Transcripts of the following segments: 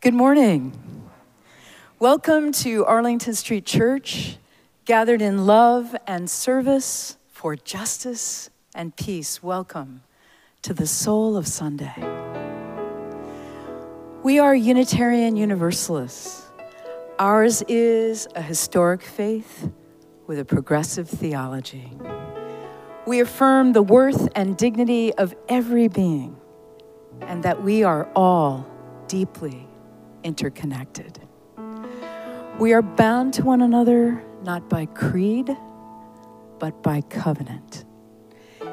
Good morning. Welcome to Arlington Street Church, gathered in love and service for justice and peace. Welcome to the soul of Sunday. We are Unitarian Universalists. Ours is a historic faith with a progressive theology. We affirm the worth and dignity of every being, and that we are all deeply interconnected. We are bound to one another not by creed, but by covenant.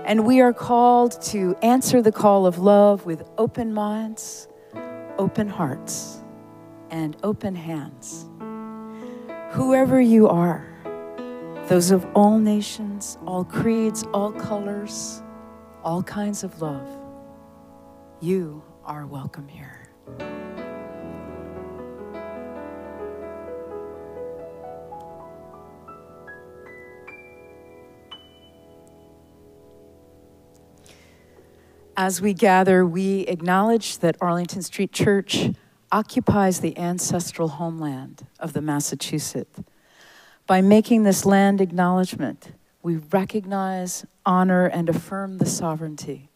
And we are called to answer the call of love with open minds, open hearts, and open hands. Whoever you are, those of all nations, all creeds, all colors, all kinds of love, you are welcome here. As we gather, we acknowledge that Arlington Street Church occupies the ancestral homeland of the Massachusetts. By making this land acknowledgement, we recognize, honor, and affirm the sovereignty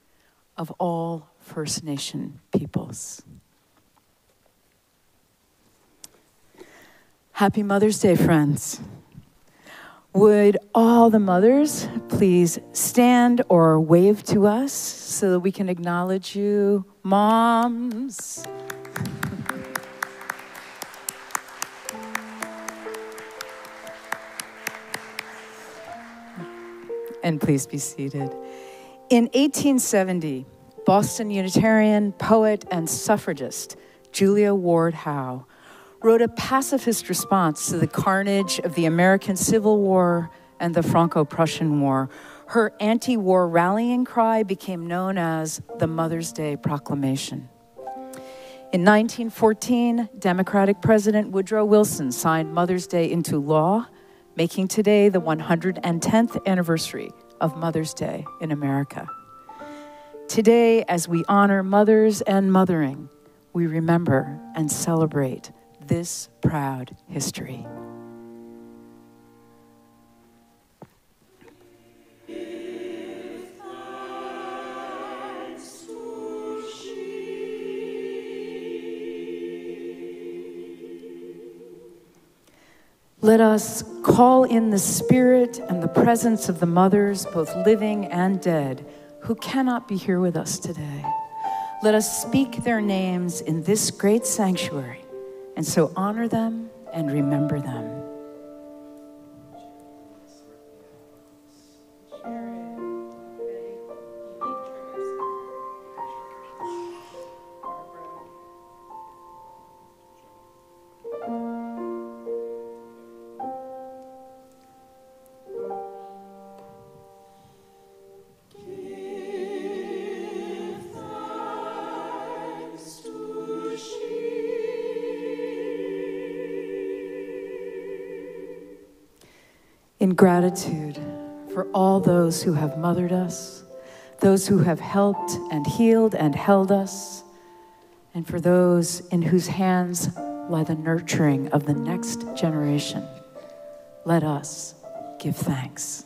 of all First Nation peoples. Happy Mother's Day, friends. Would all the mothers please stand or wave to us so that we can acknowledge you, moms? And please be seated. In 1870, Boston Unitarian poet and suffragist Julia Ward Howe wrote a pacifist response to the carnage of the American Civil War and the Franco-Prussian War. Her anti-war rallying cry became known as the Mother's Day Proclamation. In 1914, Democratic President Woodrow Wilson signed Mother's Day into law, making today the 110th anniversary of Mother's Day in America. Today, as we honor mothers and mothering, we remember and celebrate this proud history. Let us call in the spirit and the presence of the mothers, both living and dead, who cannot be here with us today. Let us speak their names in this great sanctuary, and so honor them and remember them. In gratitude for all those who have mothered us, those who have helped and healed and held us, and for those in whose hands lie the nurturing of the next generation, let us give thanks.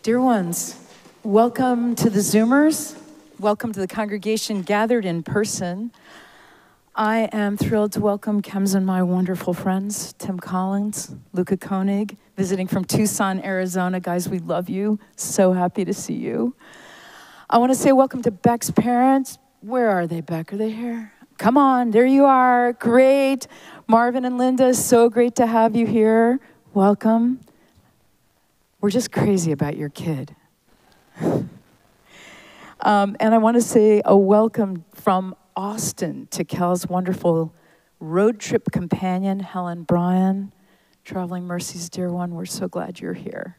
Dear ones, welcome to the Zoomers. Welcome to the congregation gathered in person. I am thrilled to welcome Kems and my wonderful friends, Tim Collins, Luca Koenig, visiting from Tucson, Arizona. Guys, we love you. So happy to see you. I want to say welcome to Beck's parents. Where are they, Beck? Are they here? Come on, there you are. Great. Marvin and Linda, so great to have you here. Welcome. We're just crazy about your kid. And I want to say a welcome from Austin to Kel's wonderful road trip companion, Helen Bryan, Traveling Mercies, dear one, we're so glad you're here.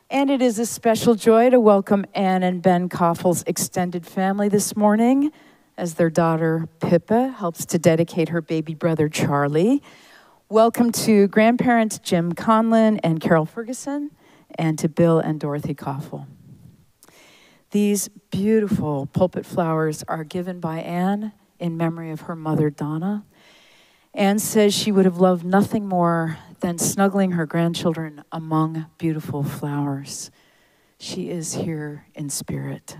And it is a special joy to welcome Anne and Ben Koffel's extended family this morning as their daughter Pippa helps to dedicate her baby brother Charlie. Welcome to grandparents Jim Conlin and Carol Ferguson, and to Bill and Dorothy Koffel. These beautiful pulpit flowers are given by Anne in memory of her mother Donna. Anne says she would have loved nothing more than snuggling her grandchildren among beautiful flowers. She is here in spirit.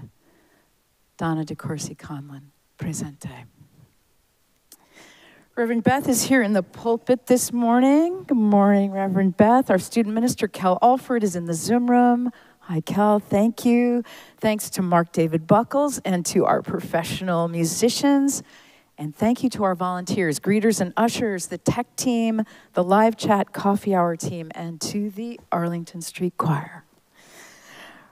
Donna de Corsi Conlin, presente. Reverend Beth is here in the pulpit this morning. Good morning, Reverend Beth. Our student minister, Kel Alford, is in the Zoom room. Hi, Kel, thank you. Thanks to Mark David Buckles and to our professional musicians. And thank you to our volunteers, greeters and ushers, the tech team, the live chat coffee hour team, and to the Arlington Street Choir.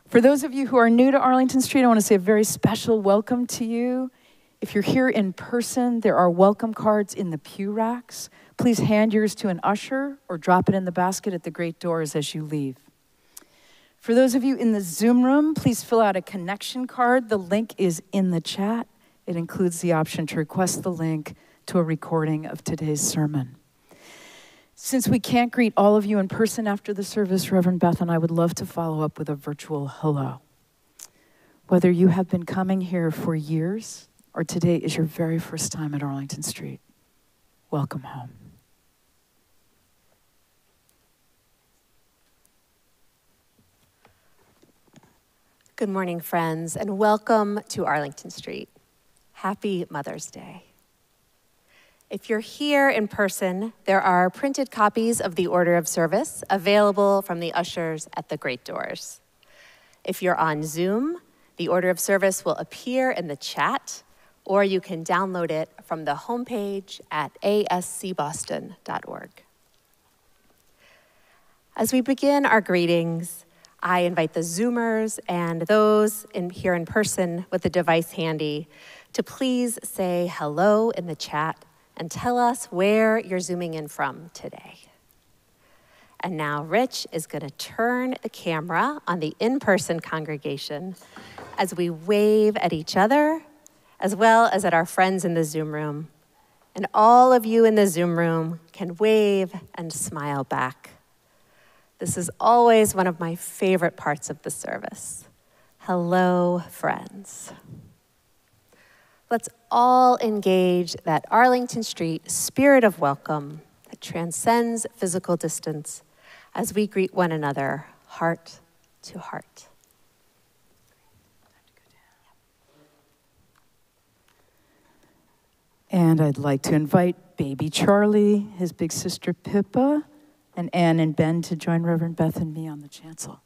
For those of you who are new to Arlington Street, I want to say a very special welcome to you. If you're here in person, there are welcome cards in the pew racks. Please hand yours to an usher or drop it in the basket at the great doors as you leave. For those of you in the Zoom room, please fill out a connection card. The link is in the chat. It includes the option to request the link to a recording of today's sermon. Since we can't greet all of you in person after the service, Reverend Beth and I would love to follow up with a virtual hello. Whether you have been coming here for years or today is your very first time at Arlington Street, welcome home. Good morning, friends, and welcome to Arlington Street. Happy Mother's Day. If you're here in person, there are printed copies of the order of service available from the ushers at the great doors. If you're on Zoom, the order of service will appear in the chat, or you can download it from the homepage at ascboston.org. As we begin our greetings, I invite the Zoomers and those here in person with the device handy to please say hello in the chat and tell us where you're zooming in from today. And now Rich is going to turn the camera on the in-person congregation as we wave at each other, as well as at our friends in the Zoom room. And all of you in the Zoom room can wave and smile back. This is always one of my favorite parts of the service. Hello, friends. Let's all engage that Arlington Street spirit of welcome that transcends physical distance as we greet one another heart to heart. And I'd like to invite baby Charlie, his big sister Pippa, and Anne and Ben to join Reverend Beth and me on the chancel.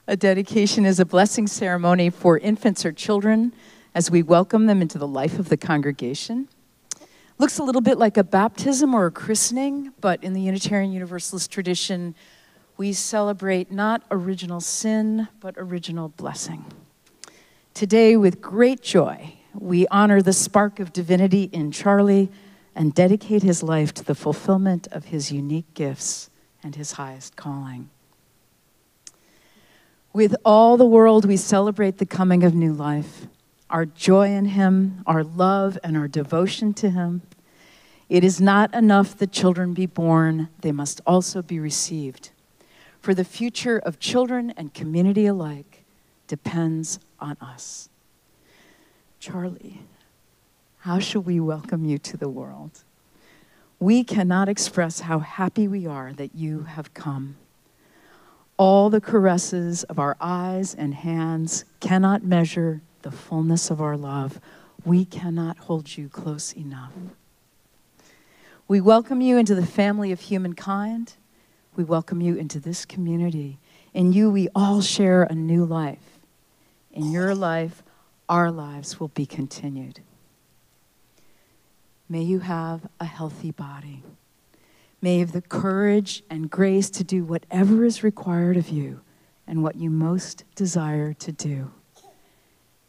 A dedication is a blessing ceremony for infants or children as we welcome them into the life of the congregation. Looks a little bit like a baptism or a christening, but in the Unitarian Universalist tradition, we celebrate not original sin, but original blessing. Today, with great joy, we honor the spark of divinity in Charlie and dedicate his life to the fulfillment of his unique gifts and his highest calling. With all the world, we celebrate the coming of new life, our joy in him, our love and our devotion to him. It is not enough that children be born, they must also be received. For the future of children and community alike depends on us. Charlie, how should we welcome you to the world? We cannot express how happy we are that you have come. All the caresses of our eyes and hands cannot measure the fullness of our love. We cannot hold you close enough. We welcome you into the family of humankind. We welcome you into this community. In you, we all share a new life. In your life, our lives will be continued. May you have a healthy body. May you have the courage and grace to do whatever is required of you and what you most desire to do.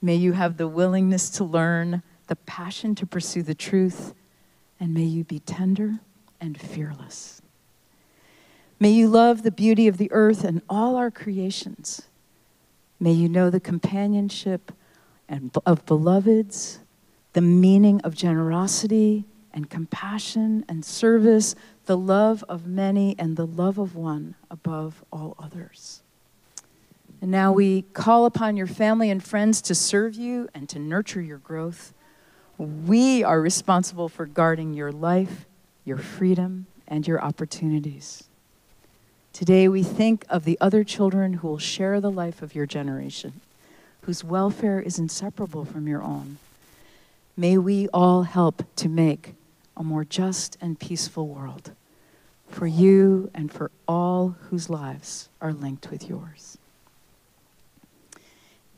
May you have the willingness to learn, the passion to pursue the truth, and may you be tender and fearless. May you love the beauty of the earth and all our creations. May you know the companionship of beloveds, the meaning of generosity and compassion and service, the love of many and the love of one above all others. And now we call upon your family and friends to serve you and to nurture your growth. We are responsible for guarding your life, your freedom, and your opportunities. Today we think of the other children who will share the life of your generation, whose welfare is inseparable from your own. May we all help to make a more just and peaceful world for you and for all whose lives are linked with yours.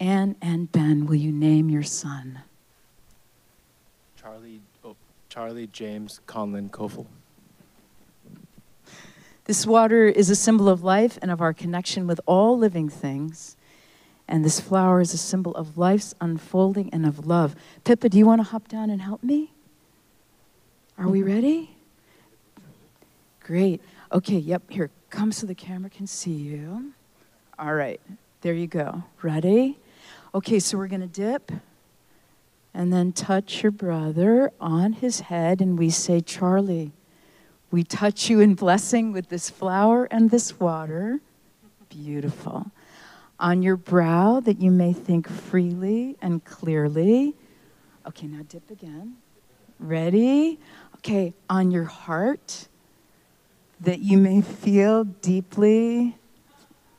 Anne and Ben, will you name your son? Charlie James Conlin Kofel. This water is a symbol of life and of our connection with all living things. And this flower is a symbol of life's unfolding and of love. Pippa, do you want to hop down and help me? Are we ready? Great. Okay, yep, here, come so the camera can see you. All right, there you go. Ready? Okay, so we're going to dip and then touch your brother on his head, and we say, Charlie, we touch you in blessing with this flower and this water. Beautiful. On your brow, that you may think freely and clearly. Okay, now dip again. Ready? Okay, on your heart, that you may feel deeply.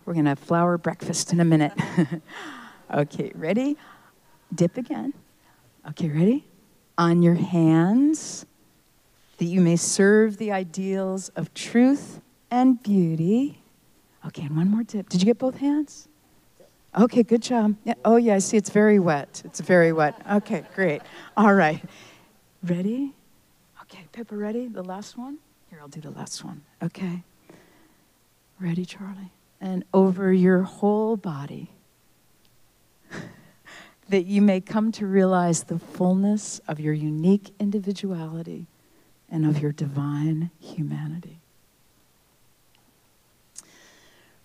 We're going to have flower breakfast in a minute. Okay, ready? Dip again. Okay, ready? On your hands, that you may serve the ideals of truth and beauty. Okay, and one more dip. Did you get both hands? Okay, good job. Yeah. Oh, yeah, I see it's very wet. It's very wet. Okay, great. All right. Ready? Okay, Pippa, ready? The last one? Here, I'll do the last one. Okay. Ready, Charlie? And over your whole body, that you may come to realize the fullness of your unique individuality and of your divine humanity.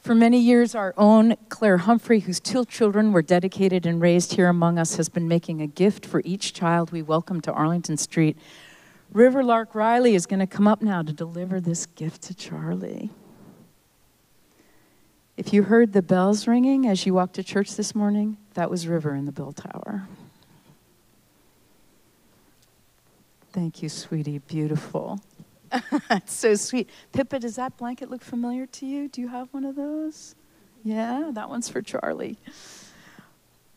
For many years, our own Claire Humphrey, whose 2 children were dedicated and raised here among us, has been making a gift for each child we welcome to Arlington Street. Riverlark Riley is going to come up now to deliver this gift to Charlie. If you heard the bells ringing as you walked to church this morning, that was River in the bell tower. Thank you, sweetie. Beautiful. It's so sweet. Pippa, does that blanket look familiar to you? Do you have one of those? Yeah, that one's for Charlie.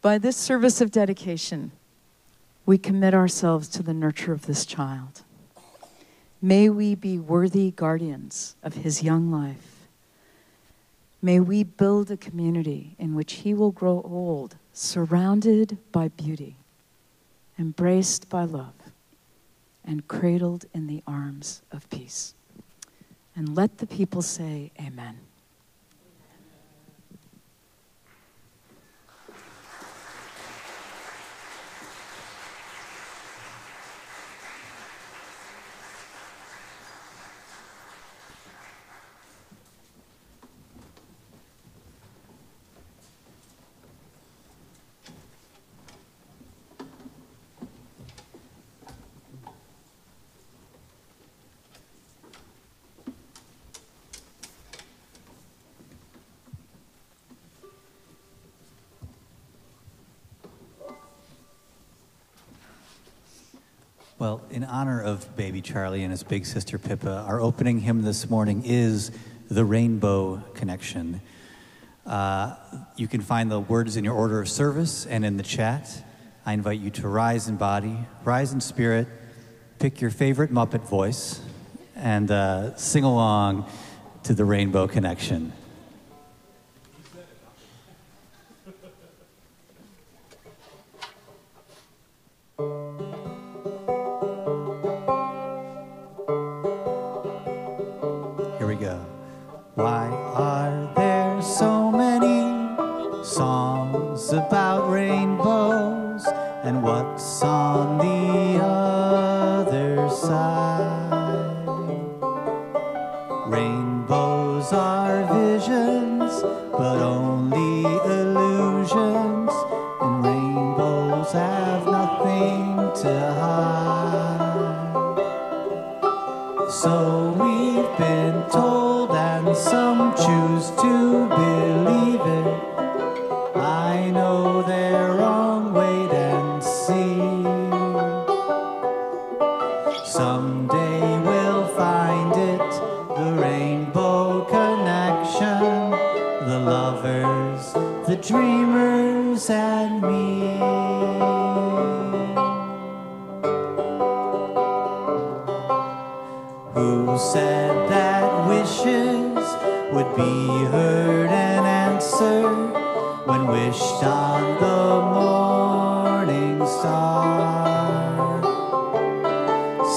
By this service of dedication, we commit ourselves to the nurture of this child. May we be worthy guardians of his young life. May we build a community in which he will grow old, surrounded by beauty, embraced by love, and cradled in the arms of peace. And let the people say, Amen. Well, in honor of baby Charlie and his big sister Pippa, our opening hymn this morning is The Rainbow Connection. You can find the words in your order of service and in the chat. I invite you to rise in body, rise in spirit, pick your favorite Muppet voice, and sing along to the Rainbow Connection. Here we go. Why are there so many songs about rainbows, and what's on the other side? Rainbows are visions, but only illusions, and rainbows have nothing to hide. So we've been told, and some choose to believe it. I know they're wrong, wait and see. Someday we'll find it, the rainbow connection, the lovers, the dreamers, and me. Who said that wishes would be heard and answered when wished on the morning star?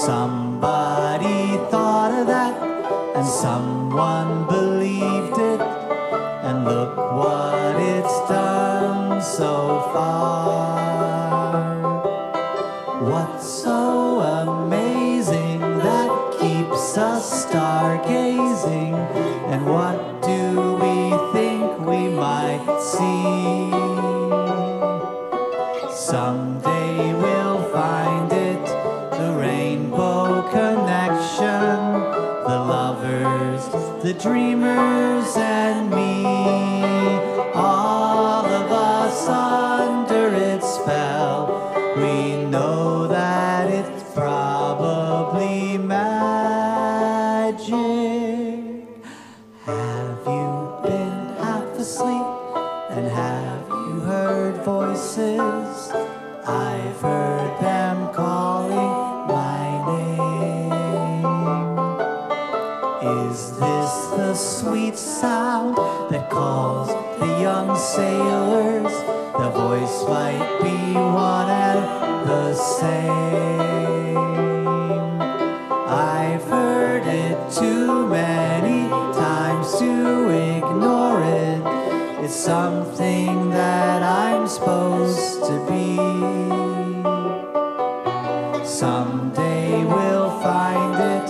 Somebody thought of that, and someone believed it, and look what it's done so far. What's so amazing that keeps us stargazing, and what do we think we might see? Someday we'll find it, the rainbow connection, the lovers, the dreamers, and me. All of us under its spell, we know that it's probably magic. Have you been half asleep, and have you heard voices? I've heard them calling my name. Is this the sweet sound that calls the young sailors? The voice might be one and the same. I've heard it too many times to ignore it. It's something that I'm supposed to be. Someday we'll find it,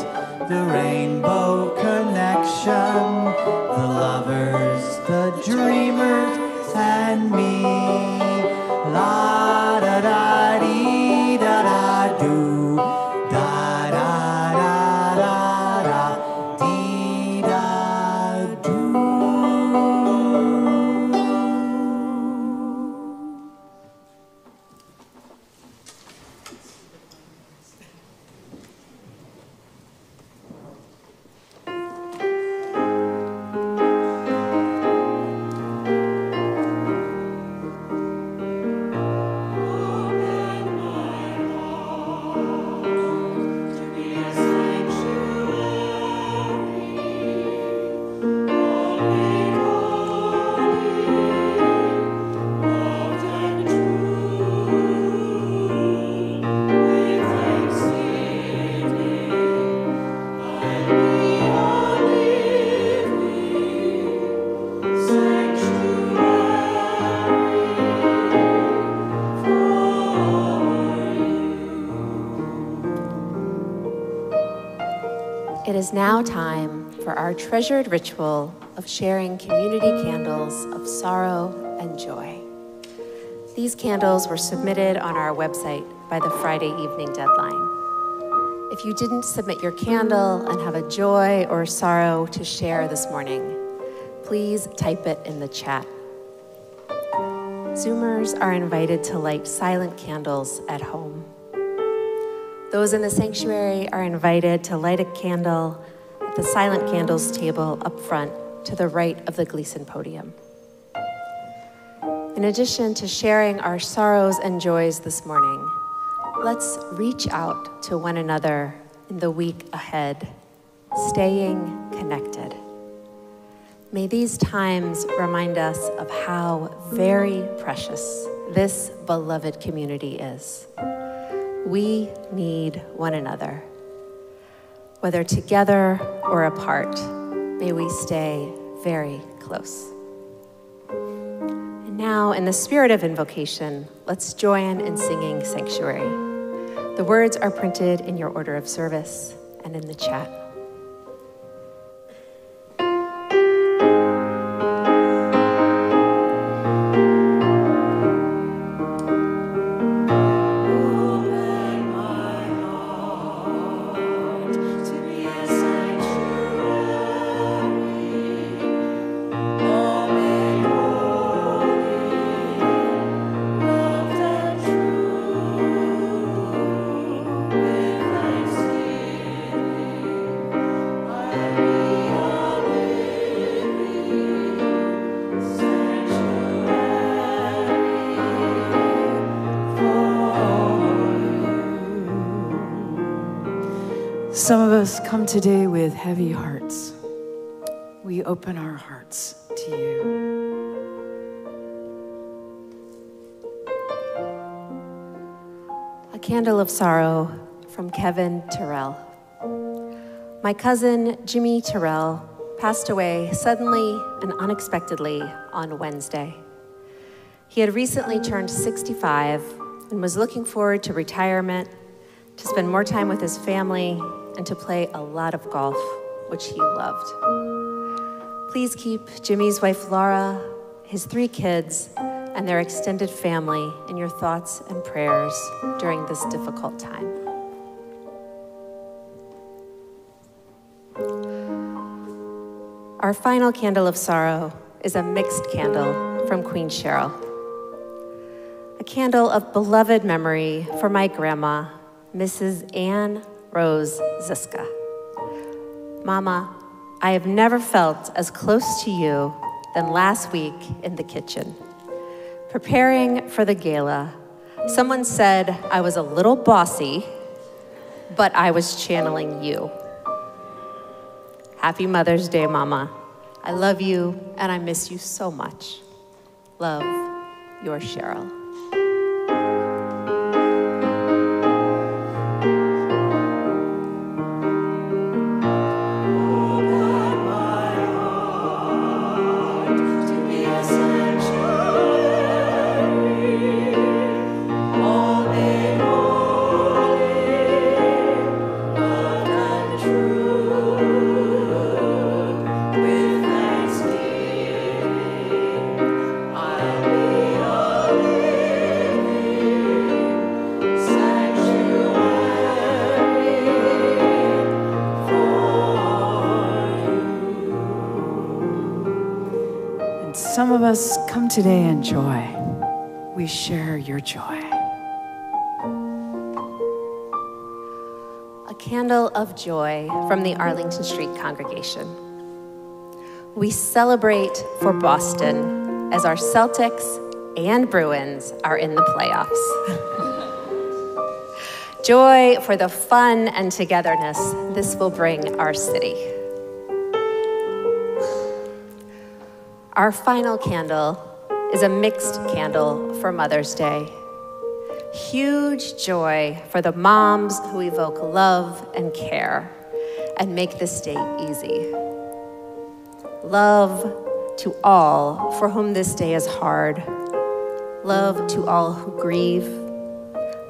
the rainbow connection, the lovers, the dreamers, and me. La da da dee da da do, da da da da da dee da do. It is now time for our treasured ritual of sharing community candles of sorrow and joy. These candles were submitted on our website by the Friday evening deadline. If you didn't submit your candle and have a joy or sorrow to share this morning, please type it in the chat. Zoomers are invited to light silent candles at home. Those in the sanctuary are invited to light a candle at the silent candles table up front to the right of the Gleason podium. In addition to sharing our sorrows and joys this morning, let's reach out to one another in the week ahead staying connected. May these times remind us of how very precious this beloved community is. We need one another. Whether together or apart, may we stay very close. And now, in the spirit of invocation, let's join in singing Sanctuary. The words are printed in your order of service and in the chat. Some of us come today with heavy hearts. We open our hearts to you. A candle of sorrow from Kevin Terrell. My cousin Jimmy Terrell passed away suddenly and unexpectedly on Wednesday. He had recently turned 65 and was looking forward to retirement, to spend more time with his family, and to play a lot of golf, which he loved. Please keep Jimmy's wife Laura, his 3 kids, and their extended family in your thoughts and prayers during this difficult time. Our final candle of sorrow is a mixed candle from Queen Cheryl. A candle of beloved memory for my grandma, Mrs. Anne Rose Ziska. Mama, I have never felt as close to you than last week in the kitchen. Preparing for the gala, someone said I was a little bossy, but I was channeling you. Happy Mother's Day, Mama. I love you and I miss you so much. Love, your Cheryl. Some of us come today in joy. We share your joy. A candle of joy from the Arlington Street congregation. We celebrate for Boston as our Celtics and Bruins are in the playoffs. Joy for the fun and togetherness this will bring our city. Our final candle is a mixed candle for Mother's Day. Huge joy for the moms who evoke love and care and make this day easy. Love to all for whom this day is hard. Love to all who grieve.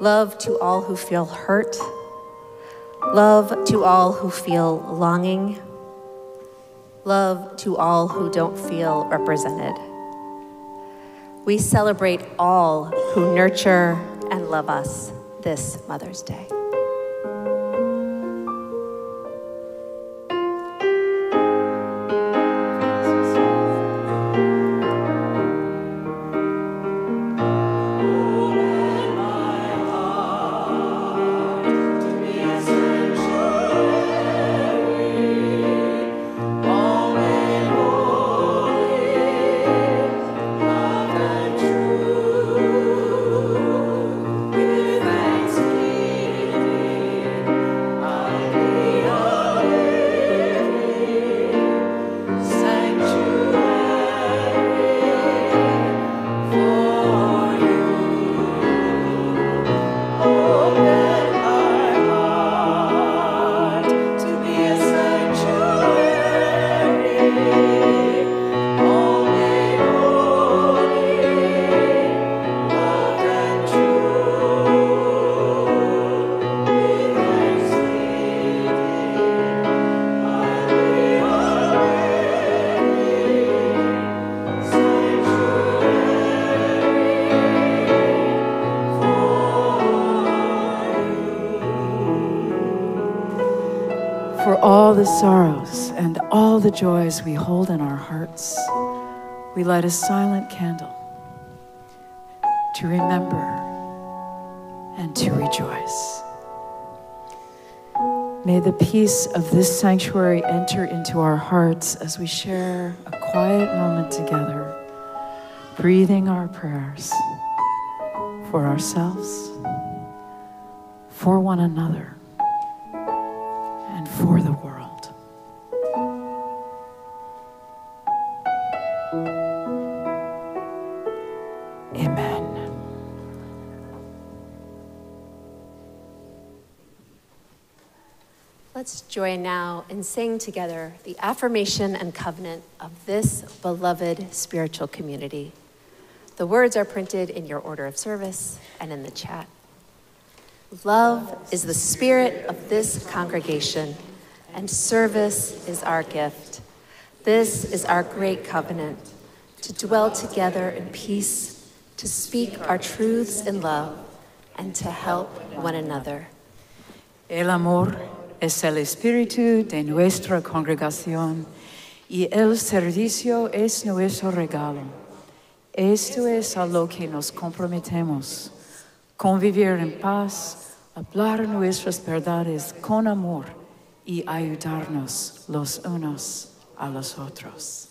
Love to all who feel hurt. Love to all who feel longing. Love to all who don't feel represented. We celebrate all who nurture and love us this Mother's Day. the sorrows and all the joys we hold in our hearts, we light a silent candle to remember and to rejoice. May the peace of this sanctuary enter into our hearts as we share a quiet moment together, breathing our prayers for ourselves, for one another, and for the world. Amen. Let's join now and sing together the affirmation and covenant of this beloved spiritual community. The words are printed in your order of service and in the chat. Love is the spirit of this congregation, and service is our gift. This is our great covenant, to dwell together in peace, to speak our truths in love, and to help one another. El amor es el espíritu de nuestra congregación y el servicio es nuestro regalo. Esto es a lo que nos comprometemos, convivir en paz, hablar nuestras verdades con amor y ayudarnos los unos a los otros.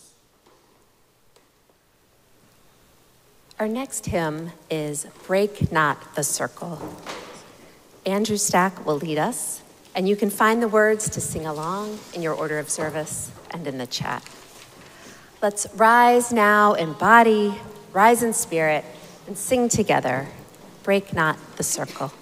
Our next hymn is Break Not the Circle. Andrew Stack will lead us, and you can find the words to sing along in your order of service and in the chat. Let's rise now in body, rise in spirit, and sing together, Break Not the Circle.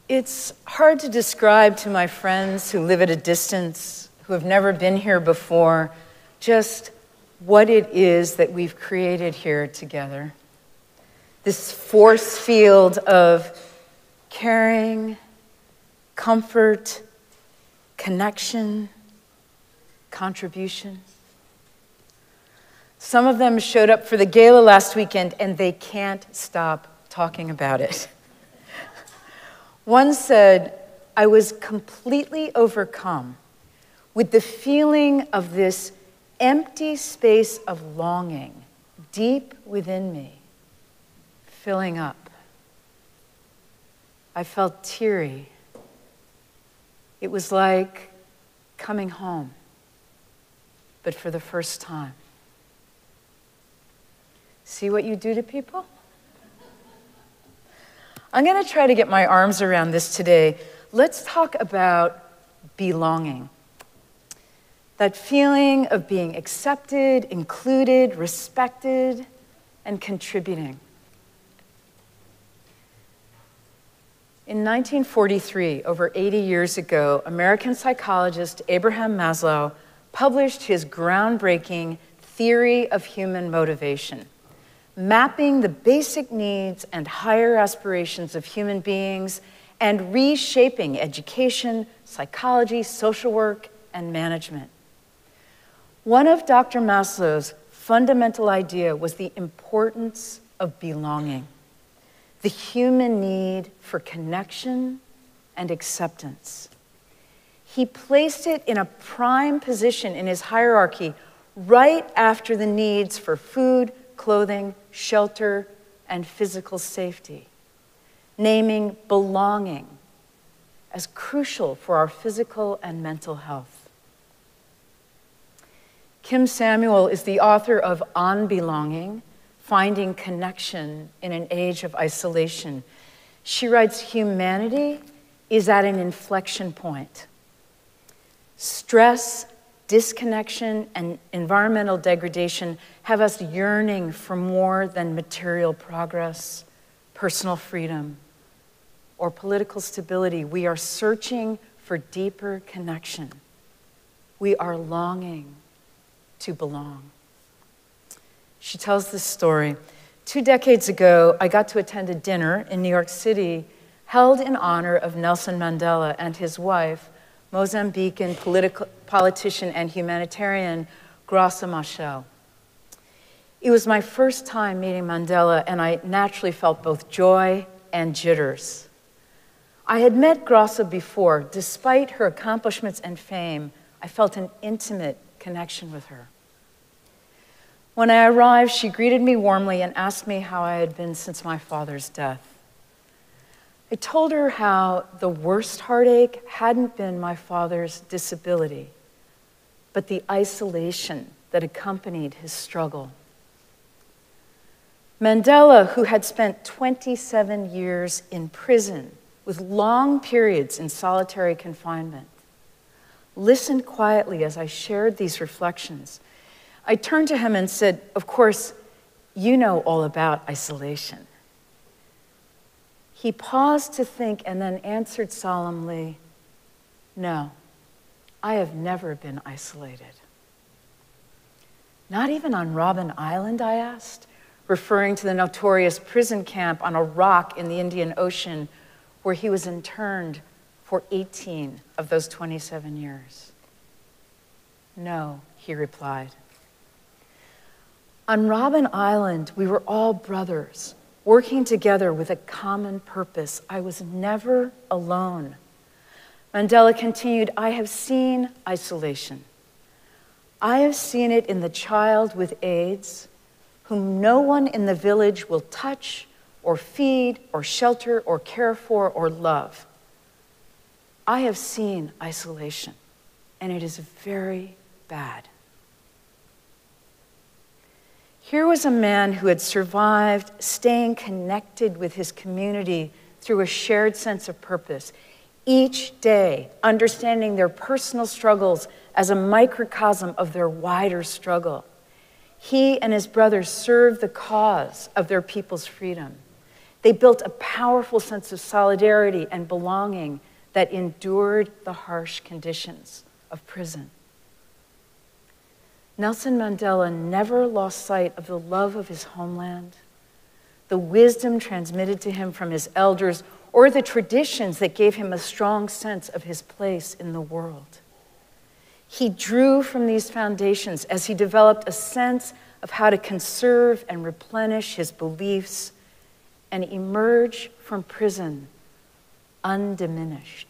It's hard to describe to my friends who live at a distance, who have never been here before, just what it is that we've created here together. This force field of caring, comfort, connection, contribution. Some of them showed up for the gala last weekend, and they can't stop talking about it. One said, I was completely overcome with the feeling of this empty space of longing deep within me, filling up. I felt teary. It was like coming home, but for the first time. See what you do to people? I'm going to try to get my arms around this today. Let's talk about belonging. That feeling of being accepted, included, respected, and contributing. In 1943, over 80 years ago, American psychologist Abraham Maslow published his groundbreaking theory of human motivation, mapping the basic needs and higher aspirations of human beings and reshaping education, psychology, social work, and management. One of Dr. Maslow's fundamental idea was the importance of belonging, the human need for connection and acceptance. He placed it in a prime position in his hierarchy right after the needs for food, clothing, shelter, and physical safety, naming belonging as crucial for our physical and mental health. Kim Samuel is the author of On Belonging, Finding Connection in an Age of Isolation. She writes, humanity is at an inflection point. Stress, disconnection, and environmental degradation have us yearning for more than material progress, personal freedom, or political stability. We are searching for deeper connection. We are longing to belong. She tells this story. 2 decades ago, I got to attend a dinner in New York City held in honor of Nelson Mandela and his wife, Mozambican politician and humanitarian Graça Machel. It was my first time meeting Mandela, and I naturally felt both joy and jitters. I had met Graça before. Despite her accomplishments and fame, I felt an intimate connection with her. When I arrived, she greeted me warmly and asked me how I had been since my father's death. I told her how the worst heartache hadn't been my father's disability, but the isolation that accompanied his struggle. Mandela, who had spent 27 years in prison with long periods in solitary confinement, listened quietly as I shared these reflections. I turned to him and said, of course, you know all about isolation. He paused to think and then answered solemnly, no, I have never been isolated. Not even on Robben Island, I asked, referring to the notorious prison camp on a rock in the Indian Ocean where he was interned for 18 of those 27 years. No, he replied. On Robben Island, we were all brothers, working together with a common purpose. I was never alone. Mandela continued, I have seen isolation. I have seen it in the child with AIDS, whom no one in the village will touch or feed or shelter or care for or love. I have seen isolation, and it is very bad. Here was a man who had survived staying connected with his community through a shared sense of purpose, each day understanding their personal struggles as a microcosm of their wider struggle. He and his brothers served the cause of their people's freedom. They built a powerful sense of solidarity and belonging that endured the harsh conditions of prison. Nelson Mandela never lost sight of the love of his homeland, the wisdom transmitted to him from his elders, or the traditions that gave him a strong sense of his place in the world. He drew from these foundations as he developed a sense of how to conserve and replenish his beliefs and emerge from prison undiminished.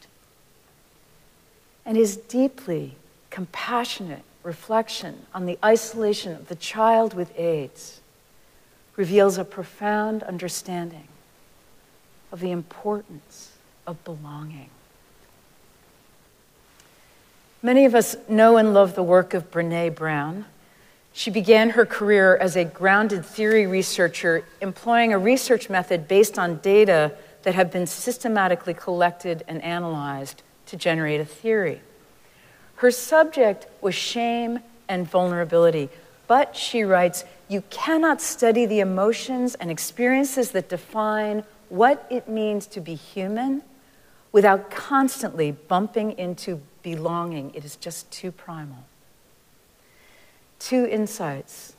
And his deeply compassionate reflection on the isolation of the child with AIDS reveals a profound understanding of the importance of belonging. Many of us know and love the work of Brené Brown. She began her career as a grounded theory researcher, employing a research method based on data that have been systematically collected and analyzed to generate a theory. Her subject was shame and vulnerability, but she writes, you cannot study the emotions and experiences that define what it means to be human without constantly bumping into belonging. It is just too primal. 2 insights.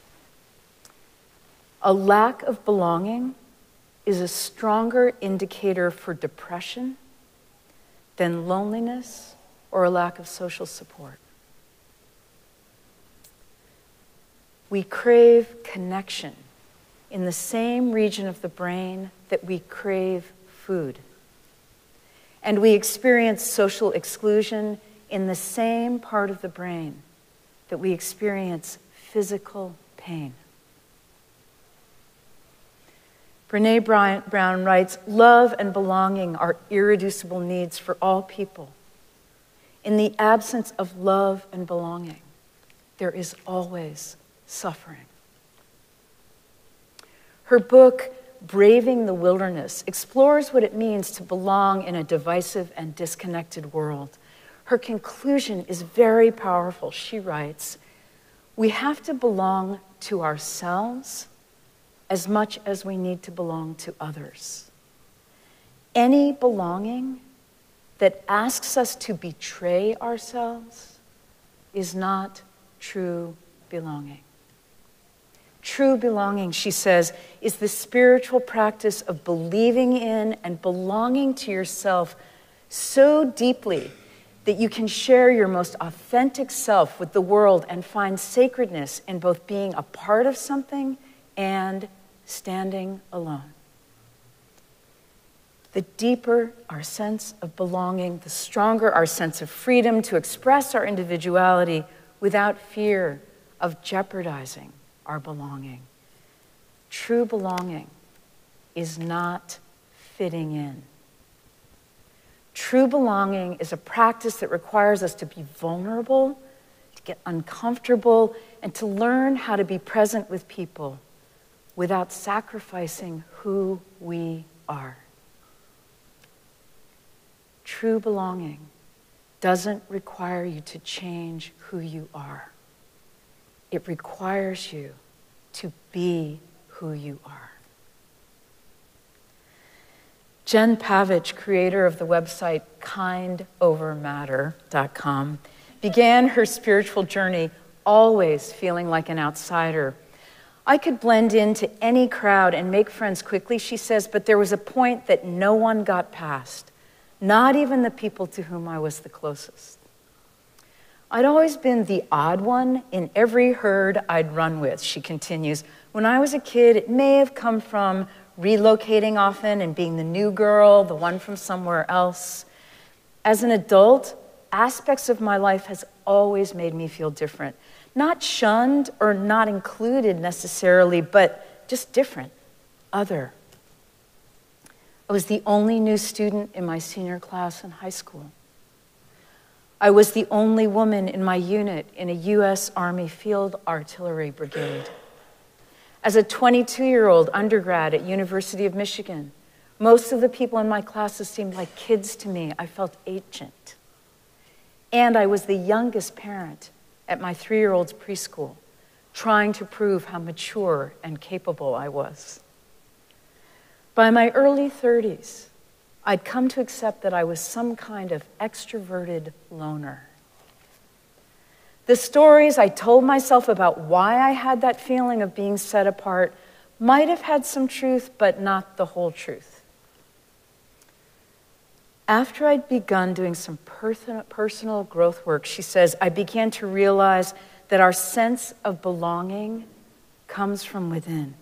A lack of belonging is a stronger indicator for depression than loneliness or a lack of social support. We crave connection in the same region of the brain that we crave food. And we experience social exclusion in the same part of the brain that we experience physical pain. Brené Brown writes, love and belonging are irreducible needs for all people. In the absence of love and belonging, there is always suffering. Her book, Braving the Wilderness, explores what it means to belong in a divisive and disconnected world. Her conclusion is very powerful. She writes, we have to belong to ourselves as much as we need to belong to others. Any belonging that asks us to betray ourselves is not true belonging. True belonging, she says, is the spiritual practice of believing in and belonging to yourself so deeply that you can share your most authentic self with the world and find sacredness in both being a part of something and standing alone. The deeper our sense of belonging, the stronger our sense of freedom to express our individuality without fear of jeopardizing our belonging. True belonging is not fitting in. True belonging is a practice that requires us to be vulnerable, to get uncomfortable, and to learn how to be present with people without sacrificing who we are. True belonging doesn't require you to change who you are. It requires you to be who you are. Jen Pavich, creator of the website kindovermatter.com, began her spiritual journey always feeling like an outsider. I could blend into any crowd and make friends quickly, she says, but there was a point that no one got past, not even the people to whom I was the closest. I'd always been the odd one in every herd I'd run with, she continues. When I was a kid, it may have come from relocating often and being the new girl, the one from somewhere else. As an adult, aspects of my life has always made me feel different. Not shunned or not included necessarily, but just different, other. I was the only new student in my senior class in high school. I was the only woman in my unit in a U.S. Army Field Artillery Brigade. As a 22-year-old undergrad at University of Michigan, most of the people in my classes seemed like kids to me. I felt ancient. And I was the youngest parent at my 3-year-old's preschool, trying to prove how mature and capable I was. By my early 30s, I'd come to accept that I was some kind of extroverted loner. The stories I told myself about why I had that feeling of being set apart might have had some truth, but not the whole truth. After I'd begun doing some personal growth work, she says, I began to realize that our sense of belonging comes from within.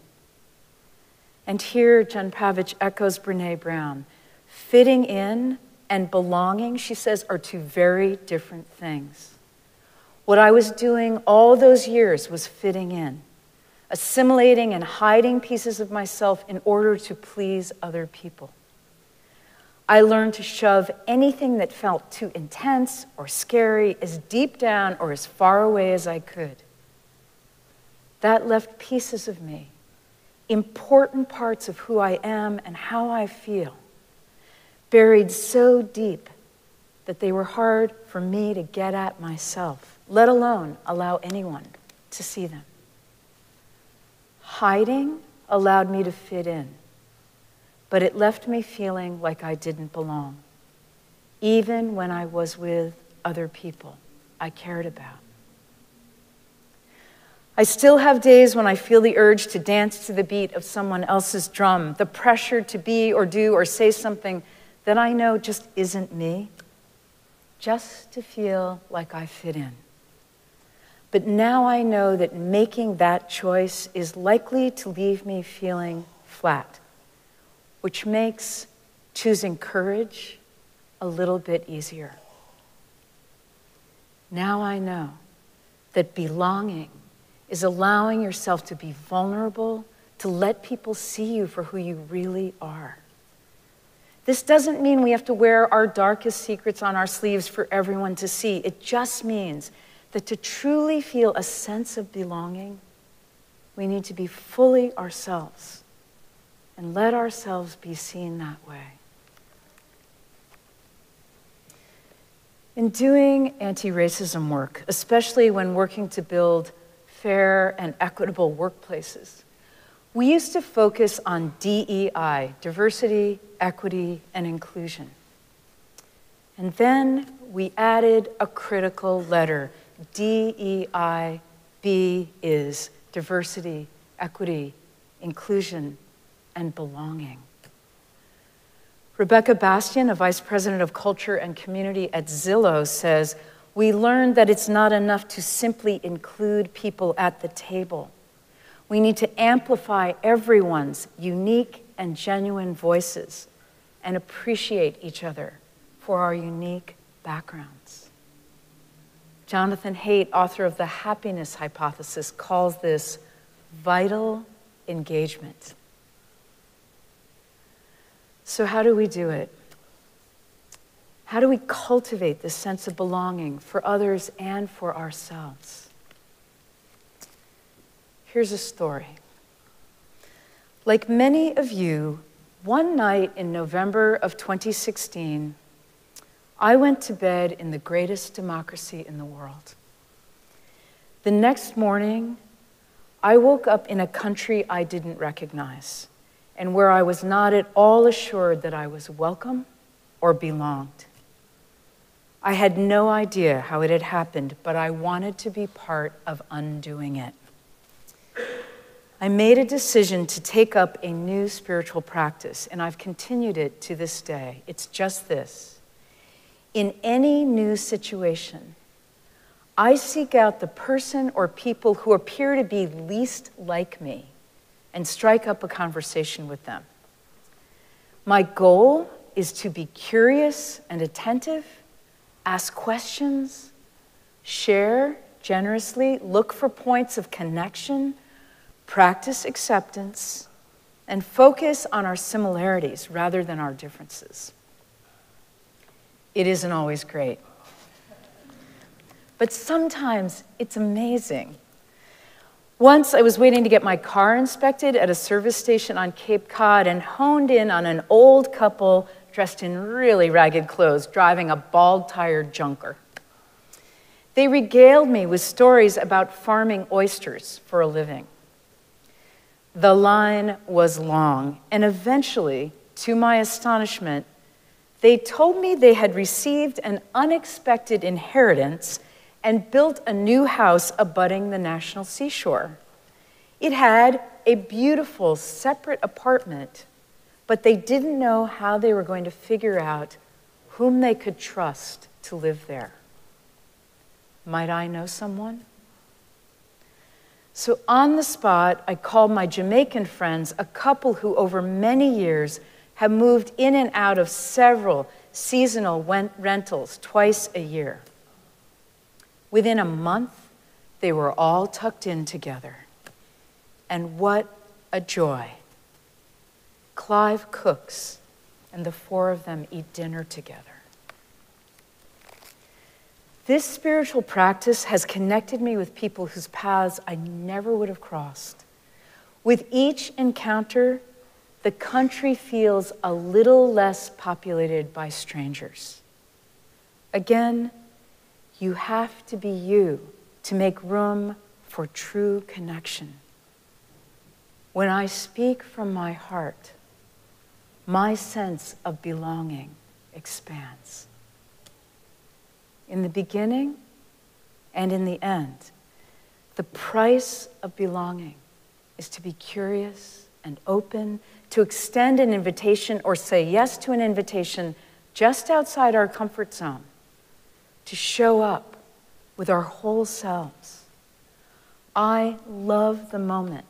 And here, Jen Pavich echoes Brené Brown. Fitting in and belonging, she says, are two very different things. What I was doing all those years was fitting in, assimilating and hiding pieces of myself in order to please other people. I learned to shove anything that felt too intense or scary as deep down or as far away as I could. That left pieces of me, important parts of who I am and how I feel, buried so deep that they were hard for me to get at myself, let alone allow anyone to see them. Hiding allowed me to fit in, but it left me feeling like I didn't belong, even when I was with other people I cared about. I still have days when I feel the urge to dance to the beat of someone else's drum, the pressure to be or do or say something that I know just isn't me, just to feel like I fit in. But now I know that making that choice is likely to leave me feeling flat, which makes choosing courage a little bit easier. Now I know that belonging is allowing yourself to be vulnerable, to let people see you for who you really are. This doesn't mean we have to wear our darkest secrets on our sleeves for everyone to see. It just means that to truly feel a sense of belonging, we need to be fully ourselves and let ourselves be seen that way. In doing anti-racism work, especially when working to build fair and equitable workplaces, we used to focus on DEI, diversity, equity, and inclusion. And then we added a critical letter. DEI, B is diversity, equity, inclusion, and belonging. Rebecca Bastian, a vice president of culture and community at Zillow, says, "We learned that it's not enough to simply include people at the table. We need to amplify everyone's unique and genuine voices and appreciate each other for our unique backgrounds." Jonathan Haidt, author of The Happiness Hypothesis, calls this vital engagement. So how do we do it? How do we cultivate this sense of belonging for others and for ourselves? Here's a story. Like many of you, one night in November of 2016, I went to bed in the greatest democracy in the world. The next morning, I woke up in a country I didn't recognize and where I was not at all assured that I was welcome or belonged. I had no idea how it had happened, but I wanted to be part of undoing it. I made a decision to take up a new spiritual practice, and I've continued it to this day. It's just this. In any new situation, I seek out the person or people who appear to be least like me and strike up a conversation with them. My goal is to be curious and attentive, ask questions, share generously, look for points of connection, practice acceptance, and focus on our similarities rather than our differences. It isn't always great, but sometimes it's amazing. Once I was waiting to get my car inspected at a service station on Cape Cod and honed in on an old couple dressed in really ragged clothes, driving a bald-tired junker. They regaled me with stories about farming oysters for a living. The line was long, and eventually, to my astonishment, they told me they had received an unexpected inheritance and built a new house abutting the national seashore. It had a beautiful separate apartment, but they didn't know how they were going to figure out whom they could trust to live there. Might I know someone? So on the spot, I called my Jamaican friends, a couple who over many years have moved in and out of several seasonal rentals twice a year. Within a month, they were all tucked in together. And what a joy. Clive cooks, and the four of them eat dinner together. This spiritual practice has connected me with people whose paths I never would have crossed. With each encounter, the country feels a little less populated by strangers. Again, you have to be you to make room for true connection. When I speak from my heart, my sense of belonging expands. In the beginning and in the end, the price of belonging is to be curious and open, to extend an invitation or say yes to an invitation just outside our comfort zone, to show up with our whole selves. I love the moment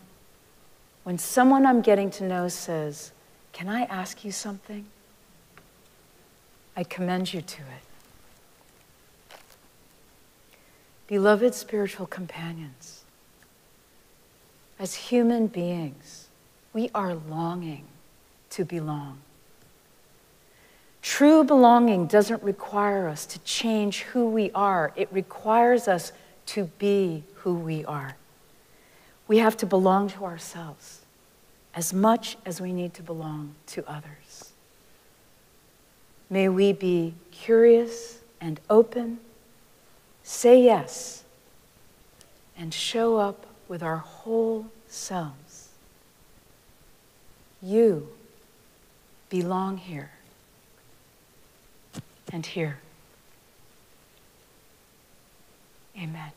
when someone I'm getting to know says, "Can I ask you something?" I commend you to it. Beloved spiritual companions, as human beings, we are longing to belong. True belonging doesn't require us to change who we are. It requires us to be who we are. We have to belong to ourselves as much as we need to belong to others. May we be curious and open, say yes, and show up with our whole selves. You belong here and here. Amen.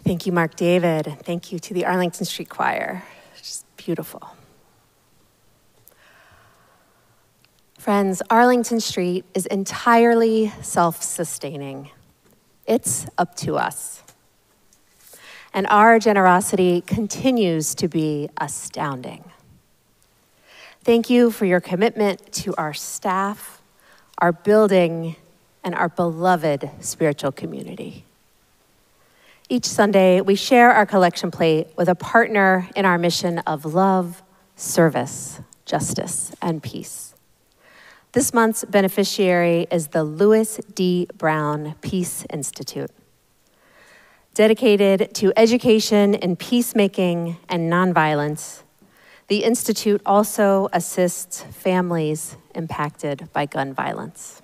Thank you, Mark David, and thank you to the Arlington Street Choir. Just beautiful. Friends, Arlington Street is entirely self-sustaining. It's up to us. And our generosity continues to be astounding. Thank you for your commitment to our staff, our building, and our beloved spiritual community. Each Sunday, we share our collection plate with a partner in our mission of love, service, justice, and peace. This month's beneficiary is the Louis D. Brown Peace Institute. Dedicated to education in peacemaking and nonviolence, the Institute also assists families impacted by gun violence.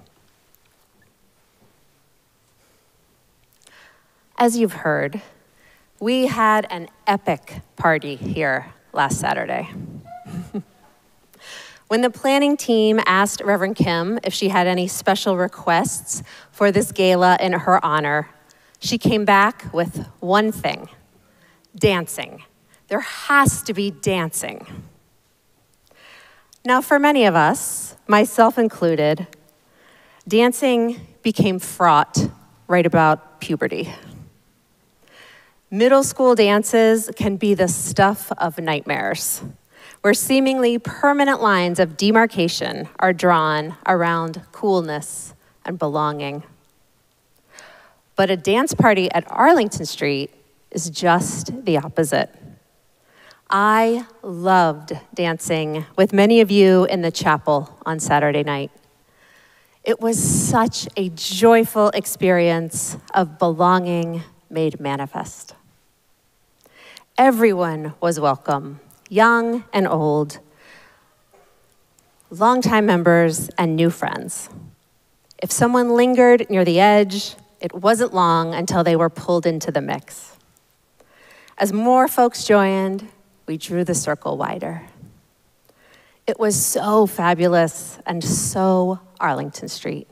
As you've heard, we had an epic party here last Saturday. When the planning team asked Reverend Kim if she had any special requests for this gala in her honor, she came back with one thing: dancing. There has to be dancing. Now, for many of us, myself included, dancing became fraught right about puberty. Middle school dances can be the stuff of nightmares, where seemingly permanent lines of demarcation are drawn around coolness and belonging. But a dance party at Arlington Street is just the opposite. I loved dancing with many of you in the chapel on Saturday night. It was such a joyful experience of belonging made manifest. Everyone was welcome, young and old, longtime members and new friends. If someone lingered near the edge, it wasn't long until they were pulled into the mix. As more folks joined, we drew the circle wider. It was so fabulous and so Arlington Street.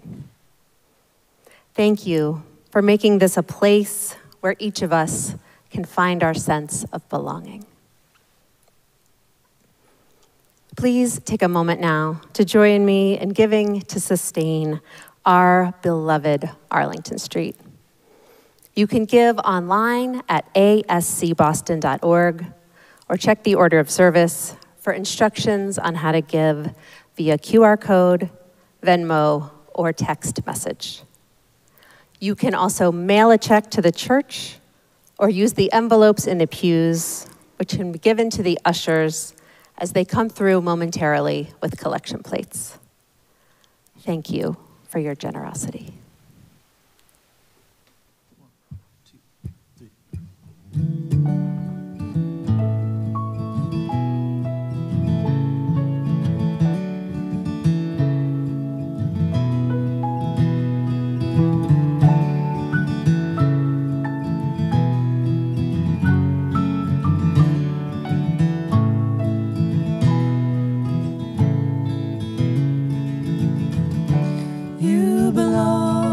Thank you for making this a place where each of us can find our sense of belonging. Please take a moment now to join me in giving to sustain our beloved Arlington Street. You can give online at ascboston.org or check the order of service for instructions on how to give via QR code, Venmo, or text message. You can also mail a check to the church or use the envelopes in the pews, which can be given to the ushers as they come through momentarily with collection plates. Thank you for your generosity. 1, 2, 3. You belong.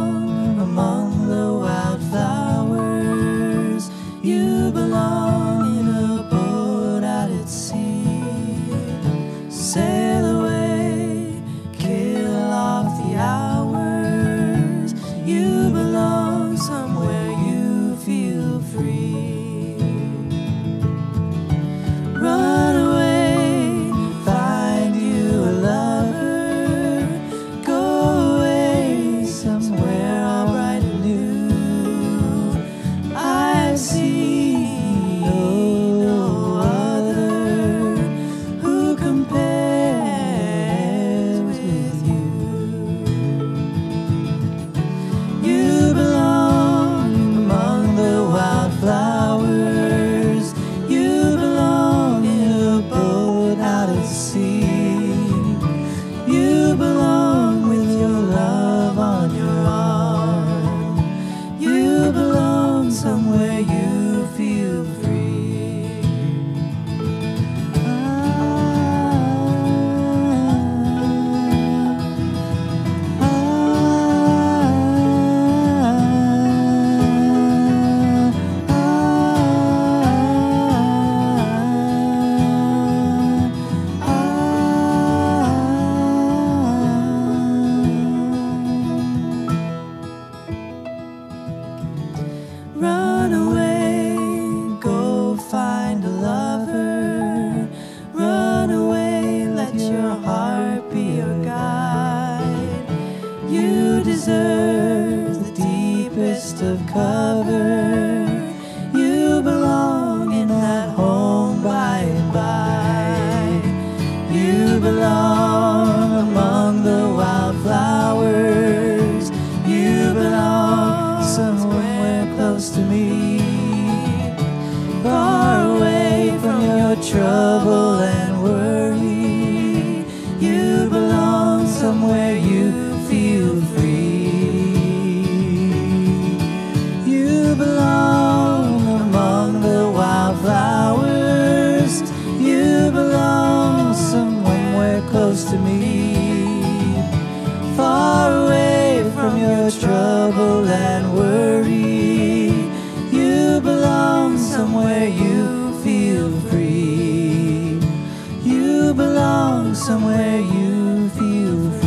deserve the deepest of cover. You belong in that home by and by. You belong among the wildflowers. You belong somewhere close to me, far away from your trouble and worry. You belong somewhere you feel free. You belong among the wildflowers. You belong somewhere close to me, far away from your trouble and worry. You belong somewhere you feel free. You belong somewhere you feel free.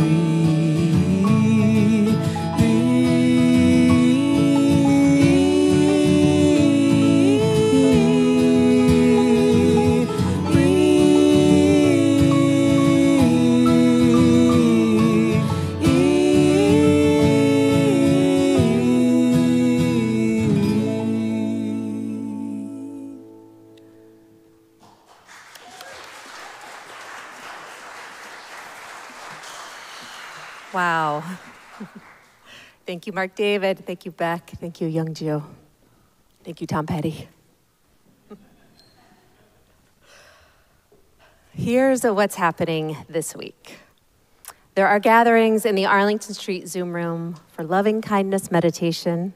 Wow. Thank you, Mark David. Thank you, Beck. Thank you, Young Joe. Thank you, Tom Petty. Here's what's happening this week. There are gatherings in the Arlington Street Zoom room for loving kindness meditation,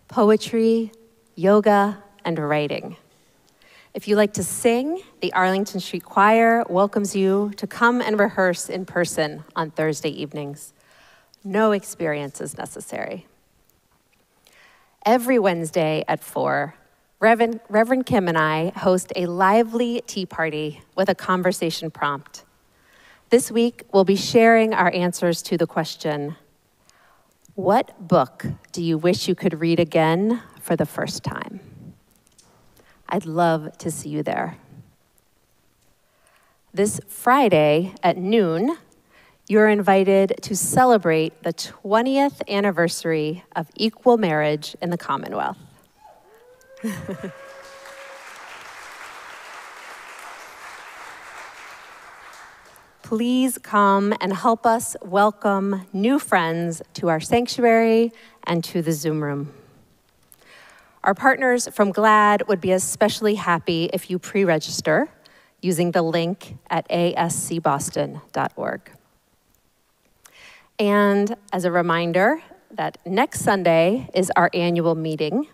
poetry, yoga, and writing. If you like to sing, the Arlington Street Choir welcomes you to come and rehearse in person on Thursday evenings. No experience is necessary. Every Wednesday at 4, Reverend Kim and I host a lively tea party with a conversation prompt. This week, we'll be sharing our answers to the question, what book do you wish you could read again for the first time? I'd love to see you there. This Friday at noon, you're invited to celebrate the 20th anniversary of equal marriage in the Commonwealth. Please come and help us welcome new friends to our sanctuary and to the Zoom room. Our partners from GLAD would be especially happy if you pre-register using the link at ascboston.org. And as a reminder that next Sunday is our annual meeting,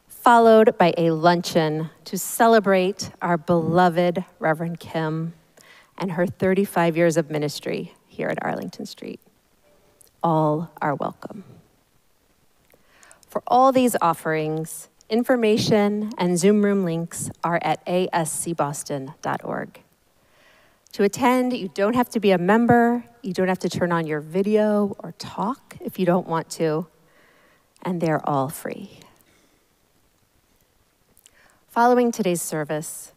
followed by a luncheon to celebrate our beloved Reverend Kim and her 35 years of ministry here at Arlington Street. All are welcome. For all these offerings, information and Zoom room links are at ascboston.org. To attend, you don't have to be a member, you don't have to turn on your video or talk if you don't want to, and they're all free. Following today's service,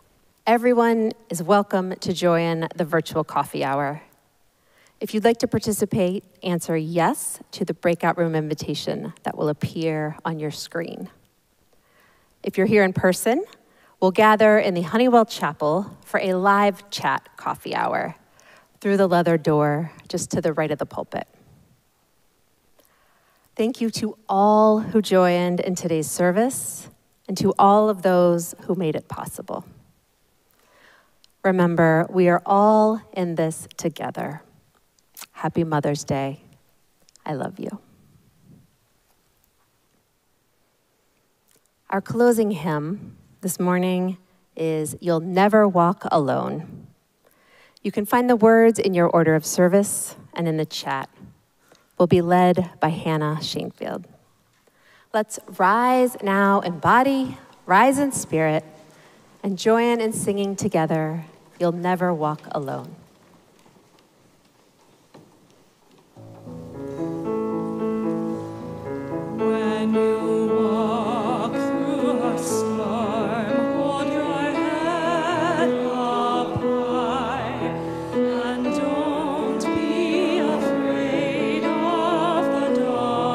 everyone is welcome to join the virtual coffee hour. If you'd like to participate, answer yes to the breakout room invitation that will appear on your screen. If you're here in person, we'll gather in the Honeywell Chapel for a live chat coffee hour through the leather door just to the right of the pulpit. Thank you to all who joined in today's service and to all of those who made it possible. Remember, we are all in this together. Happy Mother's Day. I love you. Our closing hymn this morning is You'll Never Walk Alone. You can find the words in your order of service and in the chat. We'll be led by Hannah Shanefield. Let's rise now in body, rise in spirit, and join in singing together, You'll Never Walk Alone. When you walk through a storm, hold your head up high, and don't be afraid of the dark.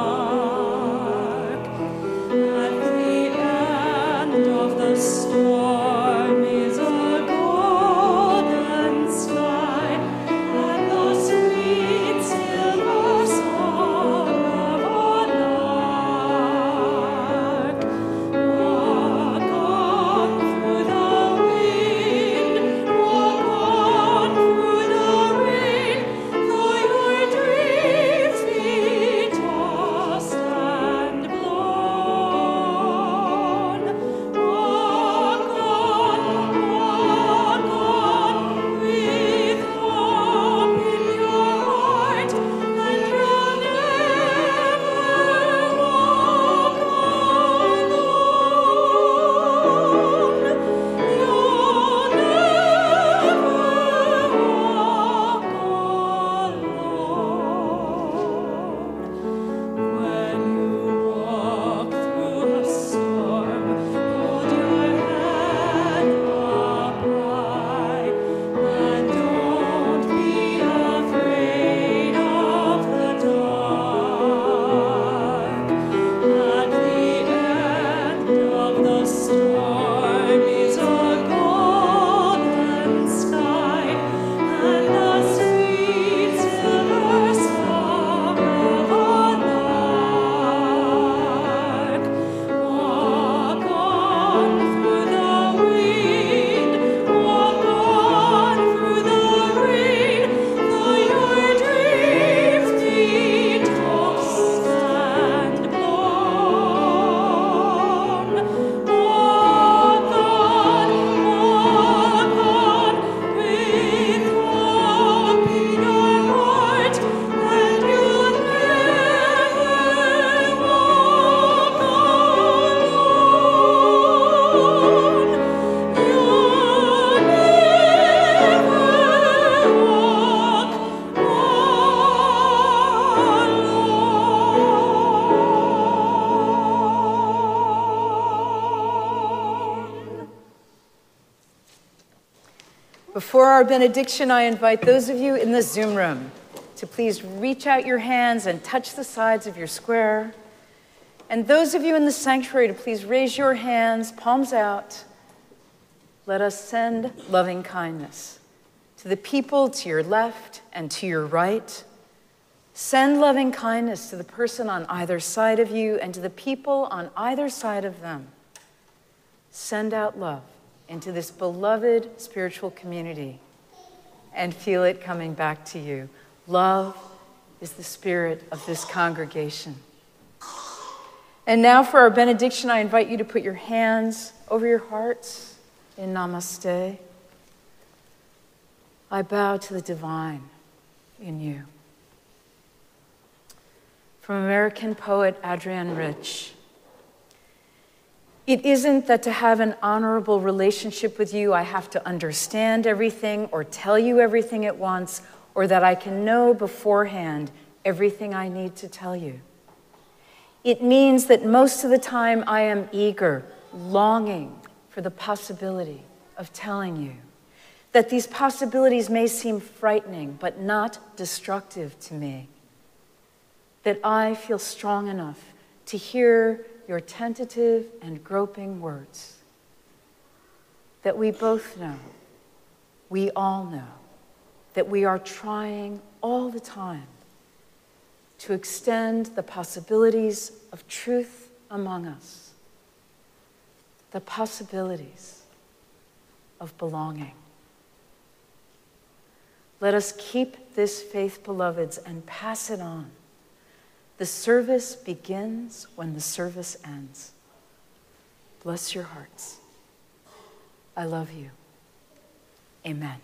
Before our benediction, I invite those of you in the Zoom room to please reach out your hands and touch the sides of your square. And those of you in the sanctuary to please raise your hands, palms out. Let us send loving kindness to the people to your left and to your right. Send loving kindness to the person on either side of you and to the people on either side of them. Send out love into this beloved spiritual community and feel it coming back to you. Love is the spirit of this congregation. And now for our benediction, I invite you to put your hands over your hearts in namaste. I bow to the divine in you. From American poet Adrienne Rich. It isn't that to have an honorable relationship with you, I have to understand everything or tell you everything at once, or that I can know beforehand everything I need to tell you. It means that most of the time I am eager, longing for the possibility of telling you, that these possibilities may seem frightening but not destructive to me, that I feel strong enough to hear your tentative and groping words, that we both know, we all know, that we are trying all the time to extend the possibilities of truth among us, the possibilities of belonging. Let us keep this faith, beloveds, and pass it on. The service begins when the service ends. Bless your hearts. I love you. Amen.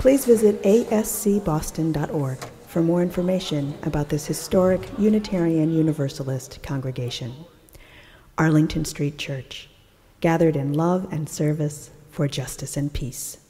Please visit ascboston.org for more information about this historic Unitarian Universalist congregation. Arlington Street Church, gathered in love and service for justice and peace.